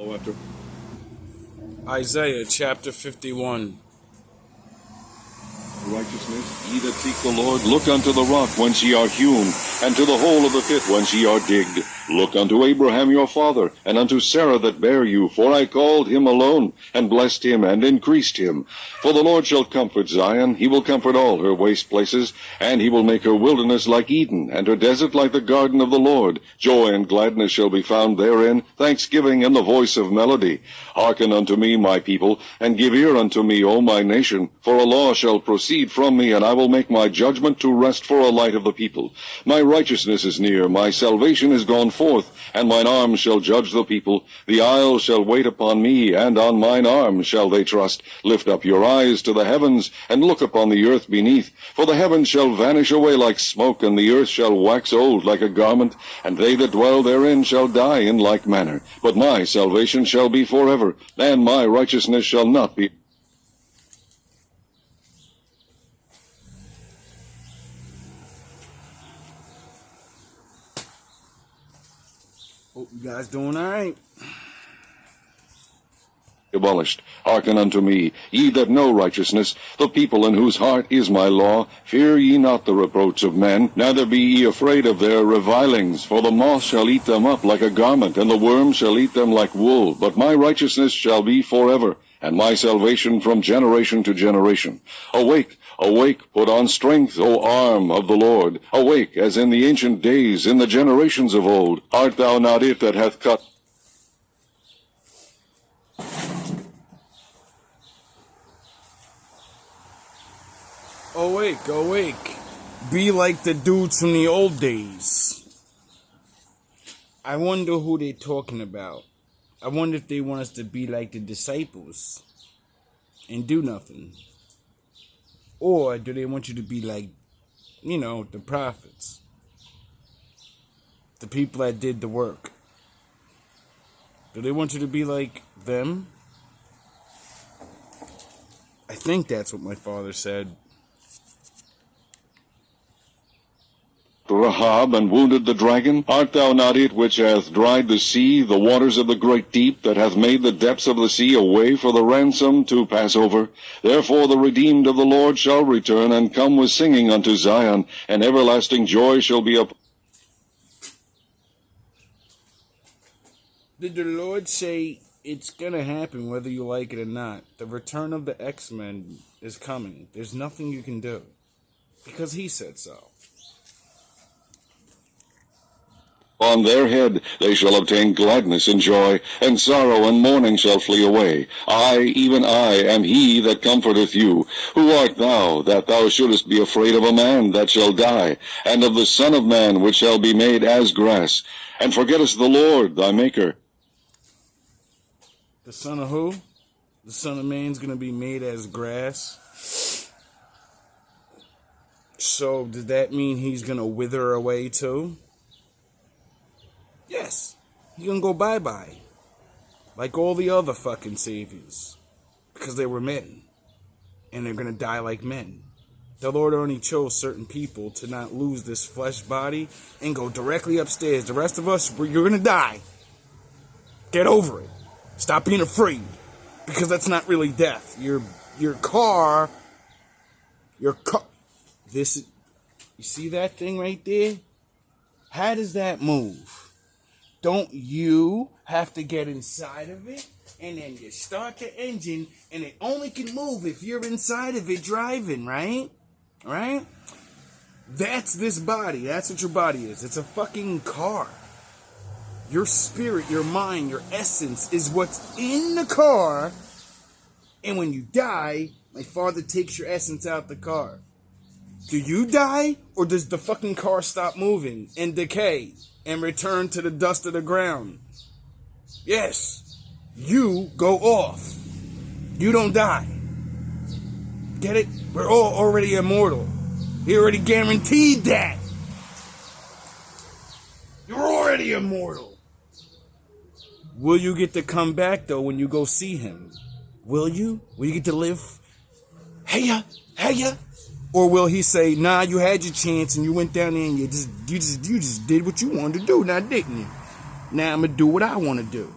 After Isaiah chapter 51. righteousness, ye that seek the Lord, look unto the rock whence ye are hewn, and to the hole of the pit whence ye are digged. Look unto Abraham your father, and unto Sarah that bare you, for I called him alone, and blessed him, and increased him. For the Lord shall comfort Zion, he will comfort all her waste places, and he will make her wilderness like Eden, and her desert like the garden of the Lord. Joy and gladness shall be found therein, thanksgiving and the voice of melody. Hearken unto me, my people, and give ear unto me, O my nation, for a law shall proceed from me, and I will make my judgment to rest for a light of the people. My righteousness is near, my salvation is gone forth, and mine arm shall judge the people. The isles shall wait upon me, and on mine arm shall they trust. Lift up your eyes to the heavens, and look upon the earth beneath. For the heavens shall vanish away like smoke, and the earth shall wax old like a garment, and they that dwell therein shall die in like manner. But my salvation shall be forever, and my righteousness shall not be. Hope you guys doing alright. Abolished. Hearken unto me, ye that know righteousness, the people in whose heart is my law. Fear ye not the reproach of men, neither be ye afraid of their revilings. For the moth shall eat them up like a garment, and the worm shall eat them like wool. But my righteousness shall be forever, and my salvation from generation to generation. Awake, awake, put on strength, O arm of the Lord. Awake, as in the ancient days, in the generations of old. Art thou not it that hath cut? Awake, awake. Be like the dudes from the old days. I wonder who they're talking about. I wonder if they want us to be like the disciples and do nothing. Or do they want you to be like, the prophets? The people that did the work. Do they want you to be like them? I think that's what my father said. Rahab, and wounded the dragon? Art thou not it which hath dried the sea, the waters of the great deep, that hath made the depths of the sea a way for the ransom to pass over? Therefore the redeemed of the Lord shall return, and come with singing unto Zion, and everlasting joy shall be upon. Did the Lord say it's going to happen whether you like it or not? The return of the X-Men is coming. There's nothing you can do. Because he said so. On their head they shall obtain gladness and joy, and sorrow and mourning shall flee away. I, even I, am he that comforteth you. Who art thou, that thou shouldest be afraid of a man that shall die, and of the Son of Man which shall be made as grass? And forgettest the Lord thy Maker. The Son of who? The Son of Man's going to be made as grass. So, does that mean he's going to wither away too? Yes. He's going to go bye-bye. Like all the other fucking saviors. Because they were men. And they're going to die like men. The Lord only chose certain people to not lose this flesh body and go directly upstairs. The rest of us, you're going to die. Get over it. Stop being afraid. Because that's not really death. Your car, this, you see that thing right there? How does that move? Don't you have to get inside of it, and then you start the engine, and it only can move if you're inside of it driving, right? Right? That's this body. That's what your body is. It's a fucking car. Your spirit, your mind, your essence is what's in the car, and when you die, my father takes your essence out the car. Do you die, or does the fucking car stop moving and decay and return to the dust of the ground? Yes. You go off. You don't die. Get it? We're all already immortal. He already guaranteed that. You're already immortal. Will you get to come back, though, when you go see him? Will you? Will you get to live? Hey-ya. Or will he say, nah, you had your chance and you went down there and you just did what you wanted to do, now didn't you? Now I'm going to do what I want to do.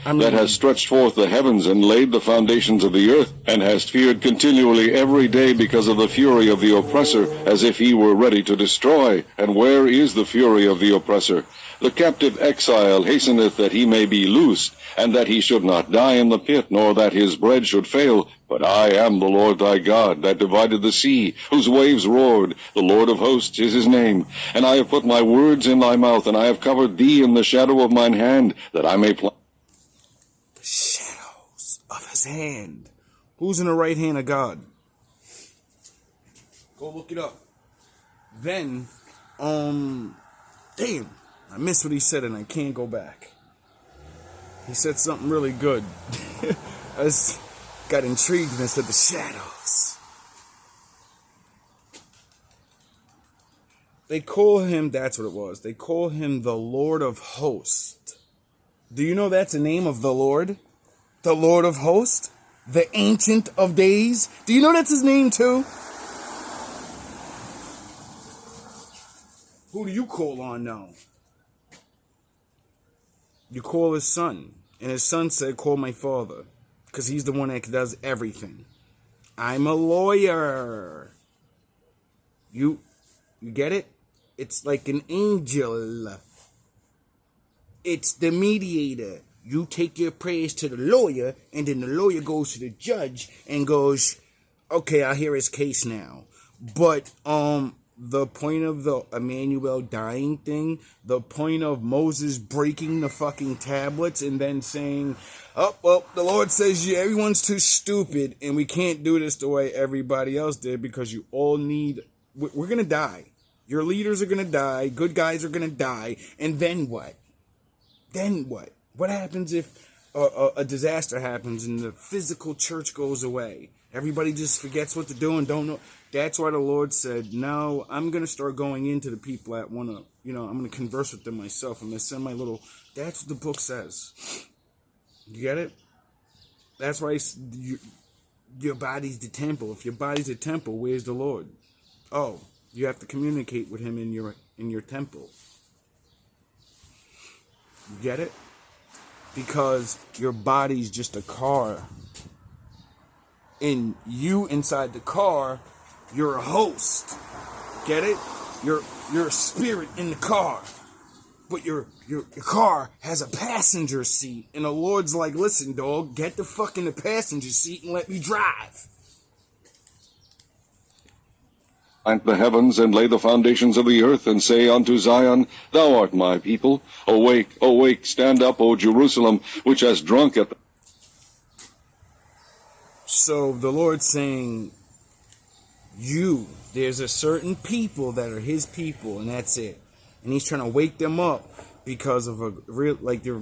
that hast stretched forth the heavens and laid the foundations of the earth, and hast feared continually every day because of the fury of the oppressor, as if he were ready to destroy. And where is the fury of the oppressor? The captive exile hasteneth that he may be loosed, and that he should not die in the pit, nor that his bread should fail. But I am the Lord thy God, that divided the sea, whose waves roared. The Lord of hosts is his name. And I have put my words in thy mouth, and I have covered thee in the shadow of mine hand, that I may The shadows of his hand. Who's in the right hand of God? Go look it up. Then, damn, I missed what he said and I can't go back. He said something really good. I just got intrigued and I said the shadows. They call him, that's what it was. They call him the Lord of Hosts. Do you know that's the name of the Lord? The Lord of Hosts? The Ancient of Days? Do you know that's his name too? Who do you call on now? You call his son. And his son said, call my father. Because he's the one that does everything. I'm a lawyer. You get it? It's like an angel. It's the mediator. You take your prayers to the lawyer, and then the lawyer goes to the judge and goes, okay, I hear his case now. But the point of the Emmanuel dying thing, the point of Moses breaking the fucking tablets and then saying, oh, well, the Lord says everyone's too stupid and we can't do this the way everybody else did because you all need, we're going to die. Your leaders are going to die. Good guys are going to die. And then what? Then what? What happens if a disaster happens and the physical church goes away? Everybody just forgets what to do and don't know. That's why the Lord said, no, I'm going to start going into the people that want to, I'm going to converse with them myself. I'm going to send my little, that's what the book says. You get it? That's why your body's the temple. If your body's a temple, where's the Lord? Oh, you have to communicate with him in your temple. You get it? Because your body's just a car. And you inside the car, you're a host. Get it? You're a spirit in the car. But your car has a passenger seat. And the Lord's like, listen, dog, get the fuck in the passenger seat and let me drive. The heavens and lay the foundations of the earth, and say unto Zion, thou art my people. Awake, awake, stand up, O Jerusalem, which hast drunk at the... So the Lord's saying, there's a certain people that are his people, and that's it. And he's trying to wake them up because of a real, like they're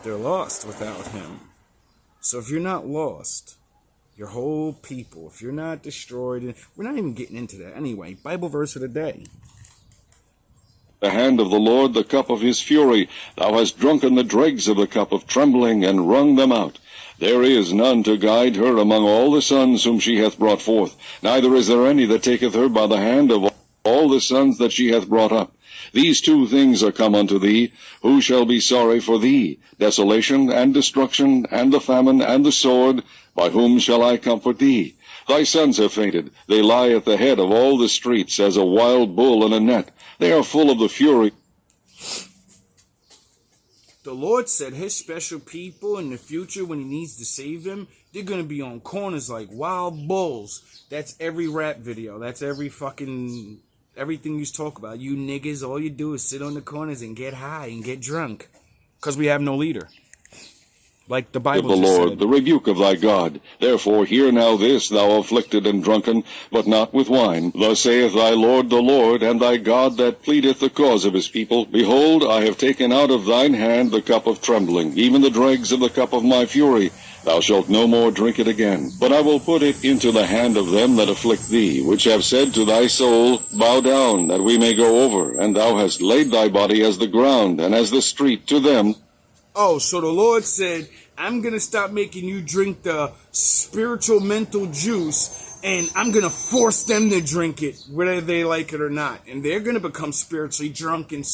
lost without him. So if you're not lost, your whole people, if you're not destroyed, and we're not even getting into that anyway. Bible verse of the day. The hand of the Lord, the cup of his fury. Thou hast drunken the dregs of the cup of trembling, and wrung them out. There is none to guide her among all the sons whom she hath brought forth, neither is there any that taketh her by the hand of all the sons that she hath brought up. These two things are come unto thee. Who shall be sorry for thee? Desolation and destruction, and the famine and the sword. By whom shall I comfort thee? Thy sons have fainted. They lie at the head of all the streets as a wild bull in a net. They are full of the fury. The Lord said his special people in the future, when he needs to save them, they're going to be on corners like wild bulls. That's every rap video. That's everything you talk about. You niggas, all you do is sit on the corners and get high and get drunk. Because we have no leader. Like the Bible the just Lord, said. the rebuke of thy God. Therefore hear now this, thou afflicted and drunken, but not with wine. Thus saith thy Lord the Lord, and thy God that pleadeth the cause of his people. Behold, I have taken out of thine hand the cup of trembling, even the dregs of the cup of my fury. Thou shalt no more drink it again. But I will put it into the hand of them that afflict thee, which have said to thy soul, bow down, that we may go over. And thou hast laid thy body as the ground, and as the street to them. Oh, so the Lord said, I'm going to stop making you drink the spiritual mental juice, and I'm going to force them to drink it, whether they like it or not. And they're going to become spiritually drunk and